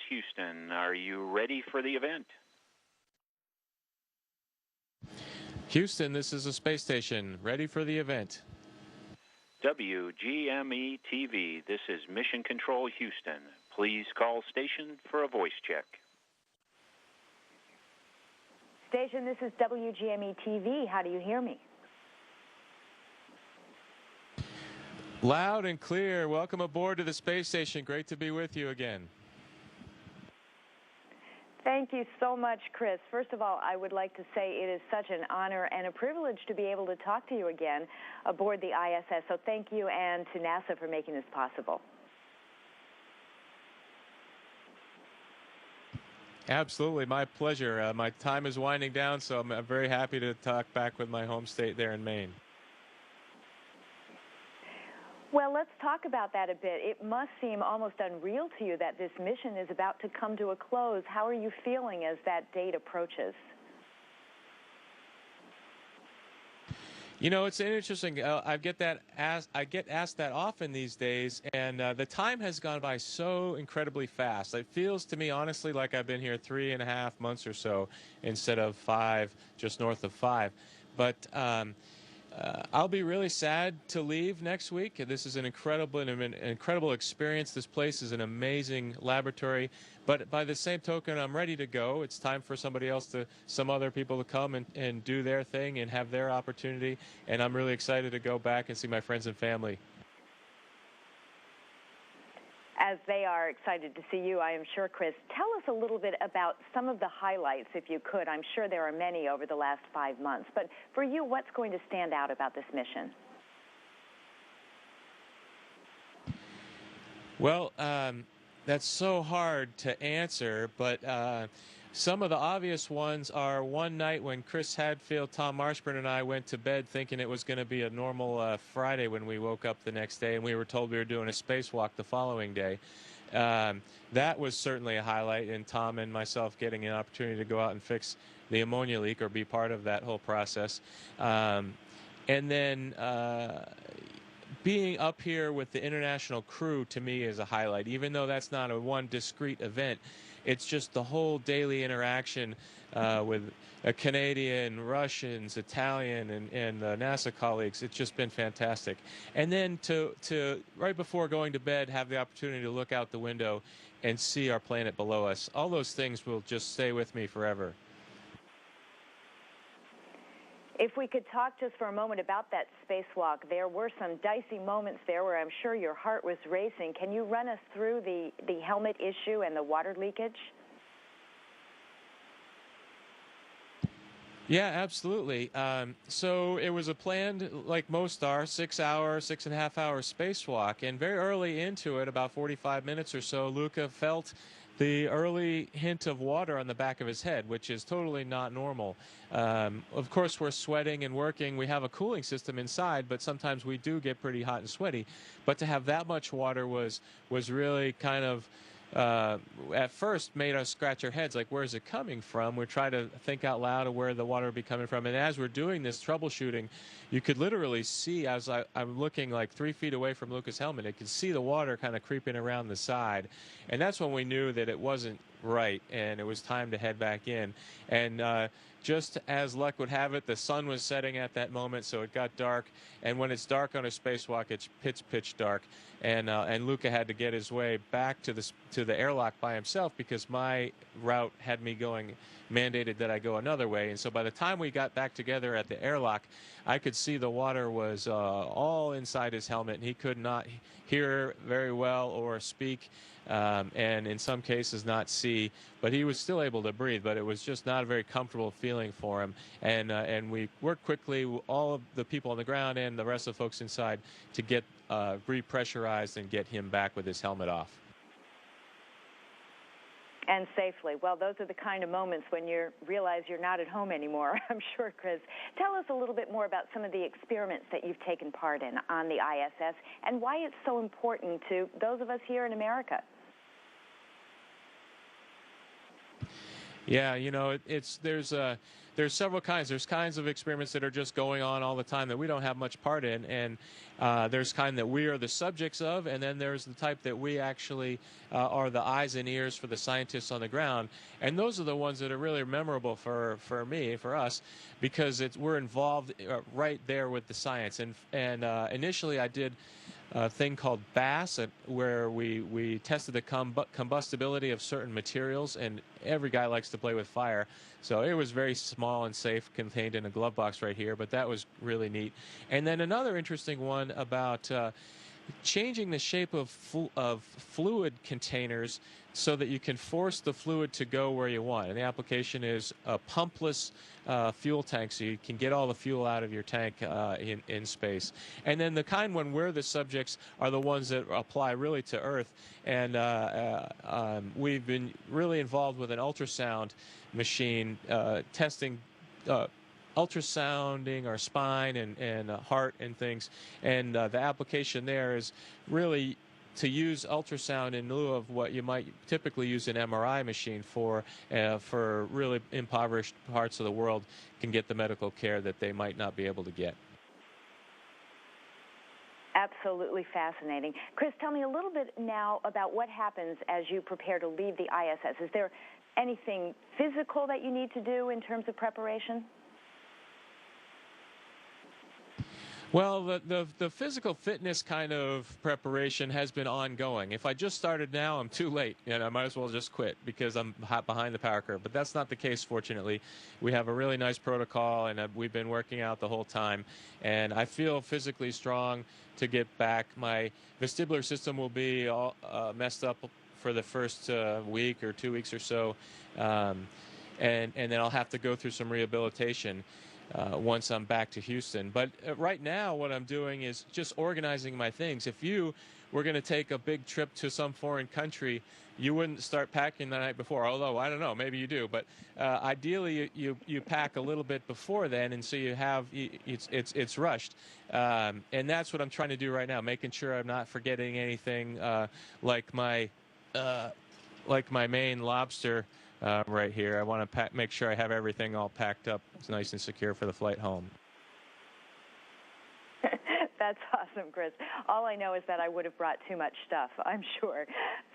Houston. Are you ready for the event? Houston, this is a space station. Ready for the event. WGME TV, this is Mission Control Houston. Please call station for a voice check. Station, this is WGME TV. How do you hear me? Loud and clear. Welcome aboard to the space station. Great to be with you again. Thank you so much, Chris. First of all, I would like to say it is such an honor and a privilege to be able to talk to you again aboard the ISS. So thank you, and to NASA for making this possible. Absolutely. My pleasure. My time is winding down, so I'm very happy to talk back with my home state there in Maine. Well, let's talk about that a bit. It must seem almost unreal to you that this mission is about to come to a close. How are you feeling as that date approaches? You know, it's interesting. I get asked that often these days, and the time has gone by so incredibly fast. It feels to me, honestly, like I've been here 3.5 months or so instead of 5, just north of 5. But I'll be really sad to leave next week. This is an incredible experience. This place is an amazing laboratory. But by the same token, I'm ready to go. It's time for some other people to come and do their thing and have their opportunity. And I'm really excited to go back and see my friends and family. As they are excited to see you, I am sure, Chris. Tell us a little bit about some of the highlights, if you could. I'm sure there are many over the last 5 months. But for you, what's going to stand out about this mission? Well, that's so hard to answer, but some of the obvious ones are one night when Chris Hadfield, Tom Marshburn, and I went to bed thinking it was going to be a normal Friday when we woke up the next day, and we were told we were doing a spacewalk the following day. That was certainly a highlight, and Tom and myself getting an opportunity to go out and fix the ammonia leak or be part of that whole process. And then being up here with the international crew, to me, is a highlight. Even though that's not a one discrete event, it's just the whole daily interaction with Canadian, Russians, Italian, and NASA colleagues. It's just been fantastic. And then to right before going to bed, have the opportunity to look out the window and see our planet below us. All those things will just stay with me forever. If we could talk just for a moment about that spacewalk, there were some dicey moments there where I'm sure your heart was racing. Can you run us through the helmet issue and the water leakage? Yeah, absolutely. So it was a planned, like most are, 6.5 hour spacewalk. And very early into it, about 45 minutes or so, Luca felt the early hint of water on the back of his head, which is totally not normal. Of course, we're sweating and working. We have a cooling system inside, but sometimes we do get pretty hot and sweaty. But to have that much water was really kind of at first made us scratch our heads, like, where's it coming from? We're trying to think out loud of where the water would be coming from. And as we're doing this troubleshooting, you could literally see, as I'm looking like 3 feet away from Luca's helmet, I could see the water kind of creeping around the side. And that's when we knew that it wasn't right and it was time to head back in. And just as luck would have it, the sun was setting at that moment, so it got dark. And when it's dark on a spacewalk, it's pitch dark. And Luca had to get his way back to the airlock by himself because my route had me mandated that I go another way. And so by the time we got back together at the airlock, I could see the water was all inside his helmet, and he could not hear very well or speak, and in some cases not see. But he was still able to breathe, but it was just not a very comfortable feeling for him. And we worked quickly, all of the people on the ground and the rest of the folks inside, to get repressurized and get him back with his helmet off. And safely. Well, those are the kind of moments when you realize you're not at home anymore, I'm sure, Chris. Tell us a little bit more about some of the experiments that you've taken part in on the ISS and why it's so important to those of us here in America. Yeah, you know, there's there's several kinds. There's kinds of experiments that are just going on all the time that we don't have much part in, and there's kind that we are the subjects of, and then there's the type that we actually are the eyes and ears for the scientists on the ground. And those are the ones that are really memorable for me, for us, because we're involved right there with the science. And initially I did a thing called BASS, where we tested the combustibility of certain materials, and every guy likes to play with fire. So it was very small and safe, contained in a glove box right here, but that was really neat. And then another interesting one about changing the shape of fluid containers so that you can force the fluid to go where you want. And the application is a pumpless fuel tank, so you can get all the fuel out of your tank in space. And then the kind when we're the subjects are the ones that apply really to Earth. And we've been really involved with an ultrasound machine testing ultrasounding our spine and heart and things, and the application there is really to use ultrasound in lieu of what you might typically use an MRI machine for really impoverished parts of the world can get the medical care that they might not be able to get. Absolutely fascinating. Chris, tell me a little bit now about what happens as you prepare to leave the ISS. Is there anything physical that you need to do in terms of preparation? Well, the physical fitness kind of preparation has been ongoing. If I just started now, I'm too late, and I might as well just quit because I'm behind the power curve. But that's not the case, fortunately. We have a really nice protocol, and we've been working out the whole time. And I feel physically strong to get back. My vestibular system will be all messed up for the first week or 2 weeks or so, and then I'll have to go through some rehabilitation once I'm back to Houston. But right now what I'm doing is just organizing my things. If you were going to take a big trip to some foreign country, you wouldn't start packing the night before, although I don't know, maybe you do. But ideally you pack a little bit before then, and so you have it's rushed. And that's what I'm trying to do right now, making sure I'm not forgetting anything like my Maine lobster right here. I want to make sure I have everything all packed up. It's nice and secure for the flight home. That's awesome, Chris. All I know is that I would have brought too much stuff, I'm sure.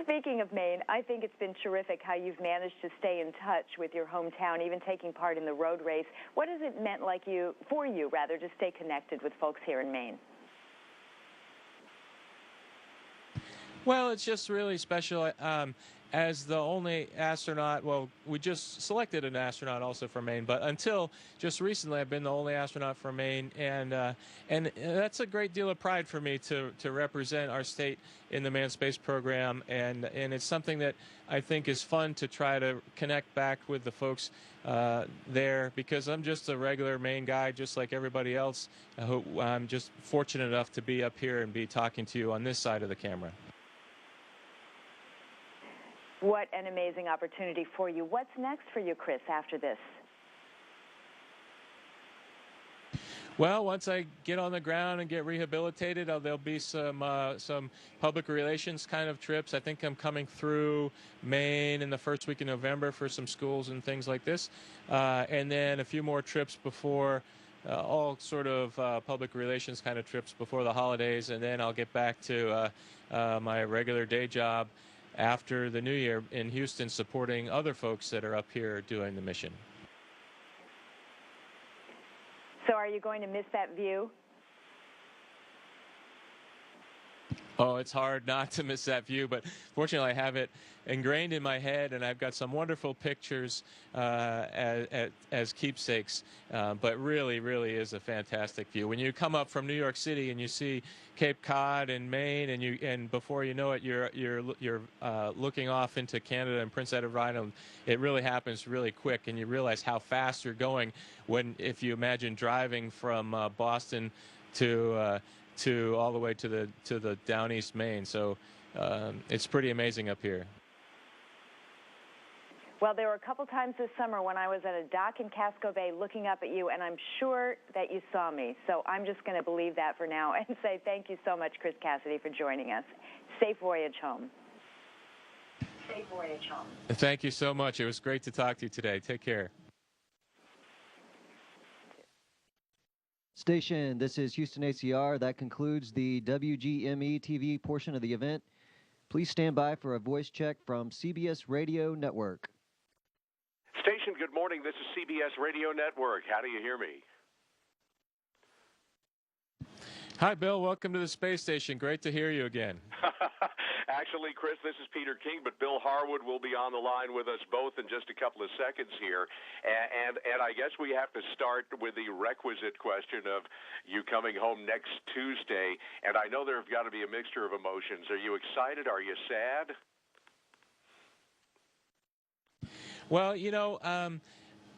Speaking of Maine, I think it's been terrific how you've managed to stay in touch with your hometown, even taking part in the road race. What has it meant for you to stay connected with folks here in Maine? Well, it's just really special. As the only astronaut, well, we just selected an astronaut also from Maine, but until just recently, I've been the only astronaut from Maine, and that's a great deal of pride for me to represent our state in the manned space program, and it's something that I think is fun to try to connect back with the folks there, because I'm just a regular Maine guy, just like everybody else. I'm just fortunate enough to be up here and be talking to you on this side of the camera. What an amazing opportunity for you. What's next for you, Chris, after this? Well, once I get on the ground and get rehabilitated, there'll be some public relations kind of trips. I think I'm coming through Maine in the first week of November for some schools and things like this. And then a few more trips before, all sort of public relations kind of trips before the holidays. And then I'll get back to my regular day job after the new year in Houston, supporting other folks that are up here doing the mission. So are you going to miss that view? Oh, it's hard not to miss that view, but fortunately I have it ingrained in my head, and I've got some wonderful pictures as keepsakes. But really, really is a fantastic view. When you come up from New York City and you see Cape Cod and Maine, and before you know it, you're looking off into Canada and Prince Edward Island. It really happens really quick, and you realize how fast you're going if you imagine driving from Boston to all the way to the down east Maine. So it's pretty amazing up here. Well, there were a couple times this summer when I was at a dock in Casco Bay looking up at you, and I'm sure that you saw me. So I'm just going to believe that for now and say thank you so much, Chris Cassidy, for joining us. Safe voyage home. Safe voyage home. Thank you so much. It was great to talk to you today. Take care. Station, this is Houston ACR. That concludes the WGME TV portion of the event. Please stand by for a voice check from CBS Radio Network. Station, good morning. This is CBS Radio Network. How do you hear me? Hi, Bill. Welcome to the space station. Great to hear you again. Actually, Chris, this is Peter King, but Bill Harwood will be on the line with us both in just a couple of seconds here. And I guess we have to start with the requisite question of you coming home next Tuesday. And I know there have got to be a mixture of emotions. Are you excited? Are you sad? Well, you know,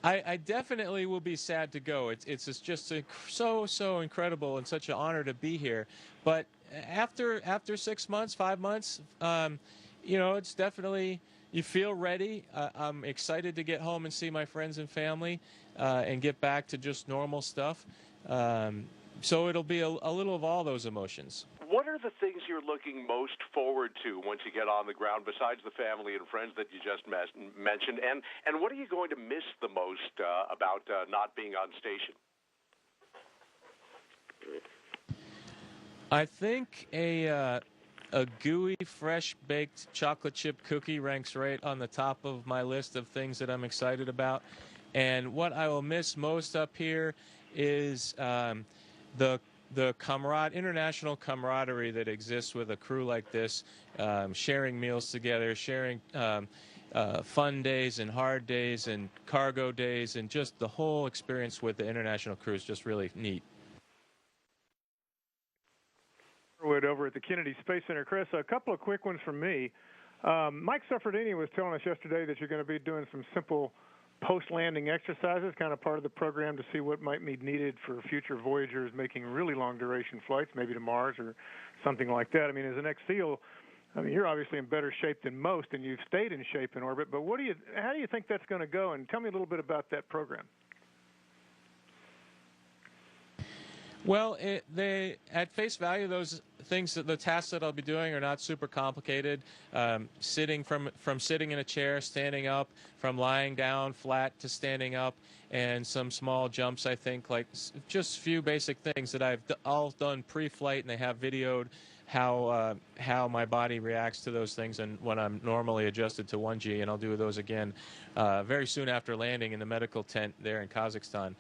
I definitely will be sad to go. It's just so incredible and such an honor to be here. But after 6 months, 5 months, you know, it's definitely, you feel ready. I'm excited to get home and see my friends and family and get back to just normal stuff. So it'll be a little of all those emotions. What are the things you're looking most forward to once you get on the ground, besides the family and friends that you just mentioned? And what are you going to miss the most about not being on station? I think a gooey, fresh-baked chocolate chip cookie ranks right on the top of my list of things that I'm excited about. And what I will miss most up here is the international camaraderie that exists with a crew like this, sharing meals together, sharing fun days and hard days and cargo days, and just the whole experience with the international crew is just really neat. Over at the Kennedy Space Center. Chris, a couple of quick ones from me. Mike Suffredini was telling us yesterday that you're going to be doing some simple post-landing exercises, kind of part of the program to see what might be needed for future Voyagers making really long-duration flights, maybe to Mars or something like that. I mean, as an ex-SEAL, I mean, you're obviously in better shape than most, and you've stayed in shape in orbit. But how do you think that's going to go? And tell me a little bit about that program. Well, at face value, those things, the tasks that I'll be doing are not super complicated. Sitting from sitting in a chair, standing up, from lying down flat to standing up, and some small jumps. I think like just a few basic things that I've all done pre-flight, and they have videoed how my body reacts to those things, and when I'm normally adjusted to 1G, and I'll do those again very soon after landing in the medical tent there in Kazakhstan,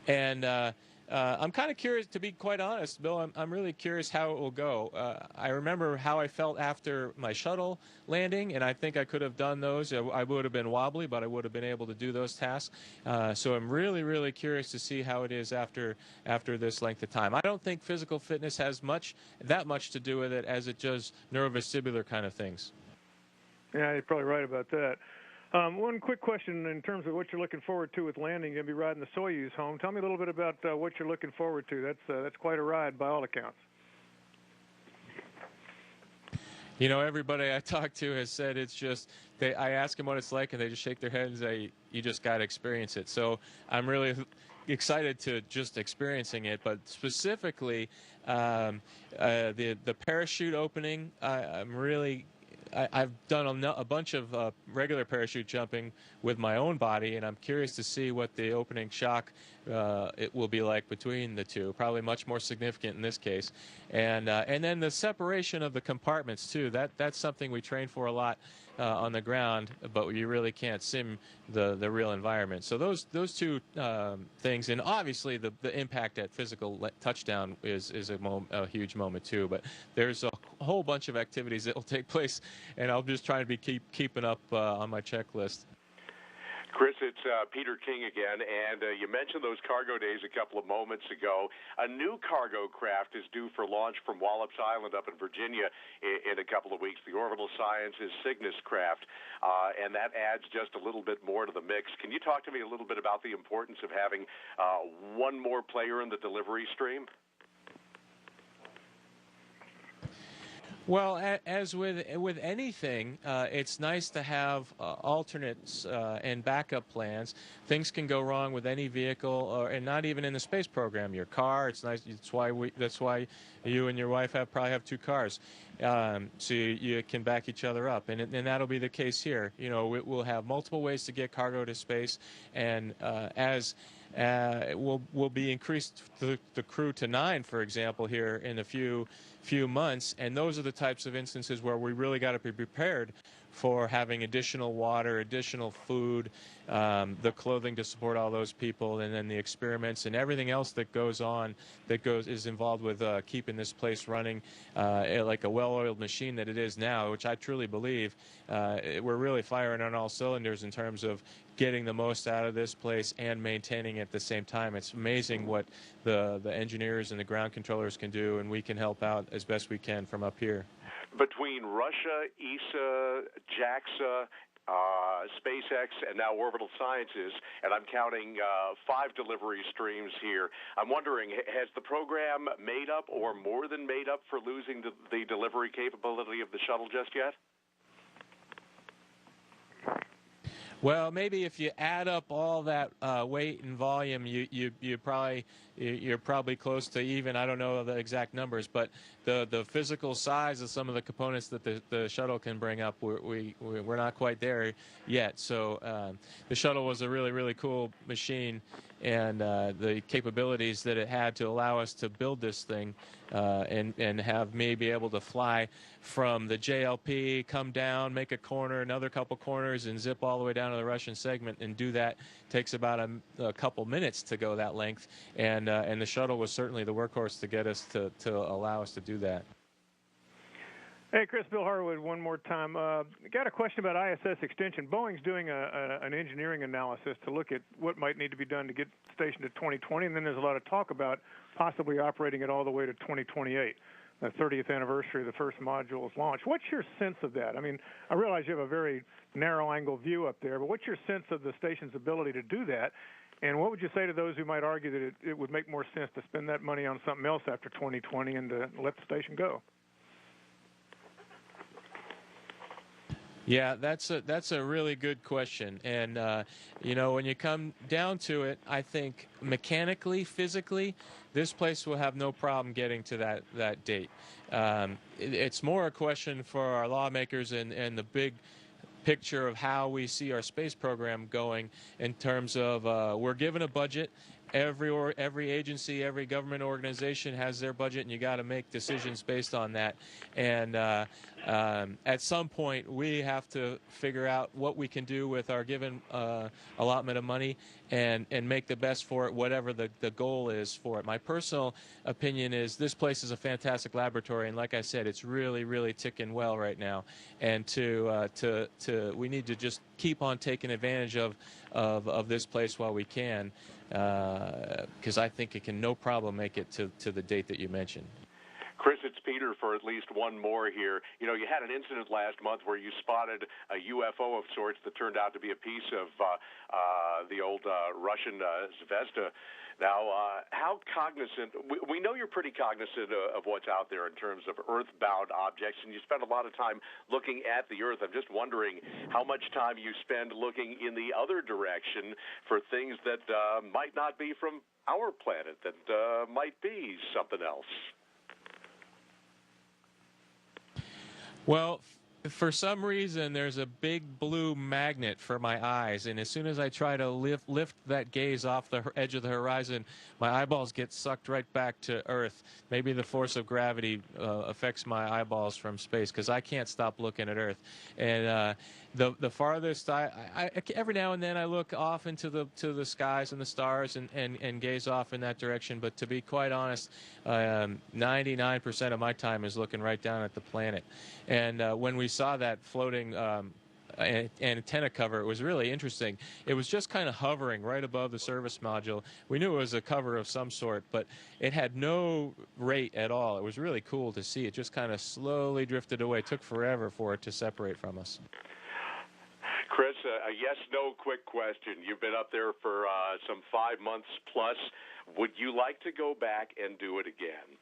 and. I'm kind of curious, to be quite honest, Bill. I'm really curious how it will go. I remember how I felt after my shuttle landing, and I think I could have done those. I would have been wobbly, but I would have been able to do those tasks. So I'm really curious to see how it is after this length of time. I don't think physical fitness has that much to do with it as it does neurovestibular kind of things. Yeah, you're probably right about that. One quick question in terms of what you're looking forward to with landing. You're going to be riding the Soyuz home. Tell me a little bit about what you're looking forward to. That's quite a ride by all accounts. You know, everybody I talk to has said it's just, I ask them what it's like, and they just shake their head and say, you just got to experience it. So I'm really excited to just experiencing it, but specifically the parachute opening, I've done a bunch of regular parachute jumping with my own body, and I'm curious to see what the opening shock it will be like between the two. Probably much more significant in this case, and then the separation of the compartments too. That's something we train for a lot on the ground, but you really can't sim the real environment. So those two things, and obviously the impact at physical touchdown is a huge moment too. But there's a whole bunch of activities that will take place, and I'll just try to be keeping up on my checklist. Chris, it's Peter King again, and you mentioned those cargo days a couple of moments ago. A new cargo craft is due for launch from Wallops Island up in Virginia in a couple of weeks, the Orbital Sciences Cygnus craft, and that adds just a little bit more to the mix. Can you talk to me a little bit about the importance of having one more player in the delivery stream? Well, as with anything, it's nice to have alternates and backup plans. Things can go wrong with any vehicle, and not even in the space program. Your car, it's nice. That's why you and your wife probably have two cars, so you can back each other up, and that'll be the case here. You know, we'll have multiple ways to get cargo to space, and will be increased the crew to 9, for example, here in a few months. And those are the types of instances where we really got to be prepared for having additional water, additional food, the clothing to support all those people, and then the experiments and everything else that goes on is involved with keeping this place running like a well-oiled machine that it is now, which I truly believe we're really firing on all cylinders in terms of getting the most out of this place and maintaining it at the same time. It's amazing what the engineers and the ground controllers can do, and we can help out as best we can from up here. Between Russia, ESA, JAXA, SpaceX, and now Orbital Sciences, and I'm counting 5 delivery streams here, I'm wondering, has the program made up or more than made up for losing the delivery capability of the shuttle just yet? Well, maybe if you add up all that weight and volume, you're probably close to even. I don't know the exact numbers, but the physical size of some of the components that the shuttle can bring up, we're not quite there yet. So the shuttle was a really cool machine, and the capabilities that it had to allow us to build this thing and have me be able to fly from the JLP, come down, make a corner, another couple corners, and zip all the way down to the Russian segment, and do that takes about a couple minutes to go that length, and the shuttle was certainly the workhorse to get us to allow us to do that. Hey, Chris, Bill Harwood, one more time. Got a question about ISS extension. Boeing's doing an engineering analysis to look at what might need to be done to get the station to 2020, and then there's a lot of talk about possibly operating it all the way to 2028, the 30th anniversary of the first module's launch. What's your sense of that? I mean, I realize you have a very narrow-angle view up there, but what's your sense of the station's ability to do that? And what would you say to those who might argue that it would make more sense to spend that money on something else after 2020 and to let the station go? Yeah, that's a really good question, and when you come down to it, I think mechanically, physically, this place will have no problem getting to that date. It's more a question for our lawmakers and the big picture of how we see our space program going in terms of we're given a budget. Every agency, every government organization has their budget, and you got to make decisions based on that. And at some point, we have to figure out what we can do with our given allotment of money and make the best for it, whatever the goal is for it. My personal opinion is this place is a fantastic laboratory, and like I said, it's really ticking well right now. And we need to just keep on taking advantage of this place while we can. Because I think it can no problem make it to the date that you mentioned. Chris, it's Peter for at least one more here. You know, you had an incident last month where you spotted a UFO of sorts that turned out to be a piece of the old Russian Zvezda. Now, how cognizant, we know you're pretty cognizant of what's out there in terms of earthbound objects, and you spend a lot of time looking at the Earth. I'm just wondering how much time you spend looking in the other direction for things that might not be from our planet, that might be something else. Well, for some reason, there's a big blue magnet for my eyes, and as soon as I try to lift that gaze off the edge of the horizon, my eyeballs get sucked right back to Earth. Maybe the force of gravity affects my eyeballs from space, because I can't stop looking at Earth. And the farthest, I every now and then I look off into the skies and the stars and gaze off in that direction. But to be quite honest, 99% of my time is looking right down at the planet. And when we saw that floating antenna cover, it was really interesting. It was just kind of hovering right above the service module. We knew it was a cover of some sort, but it had no rate at all. It was really cool to see. It just kind of slowly drifted away. It took forever for it to separate from us. Chris, a yes-no quick question. You've been up there for some 5 months plus. Would you like to go back and do it again?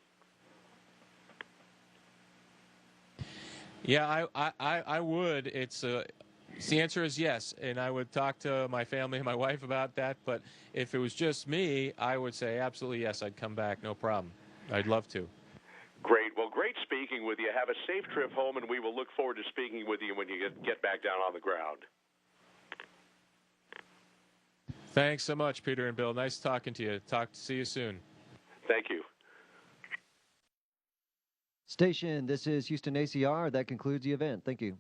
Yeah, I would. The answer is yes, and I would talk to my family and my wife about that. But if it was just me, I would say absolutely yes. I'd come back, no problem. I'd love to. Great. Well, great speaking with you. Have a safe trip home, and we will look forward to speaking with you when you get back down on the ground. Thanks so much, Peter and Bill. Nice talking to you. See you soon. Thank you. Station, this is Houston ACR. That concludes the event. Thank you.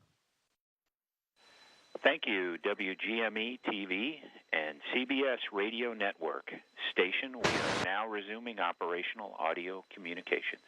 Thank you, WGME TV and CBS Radio Network. Station, we are now resuming operational audio communications.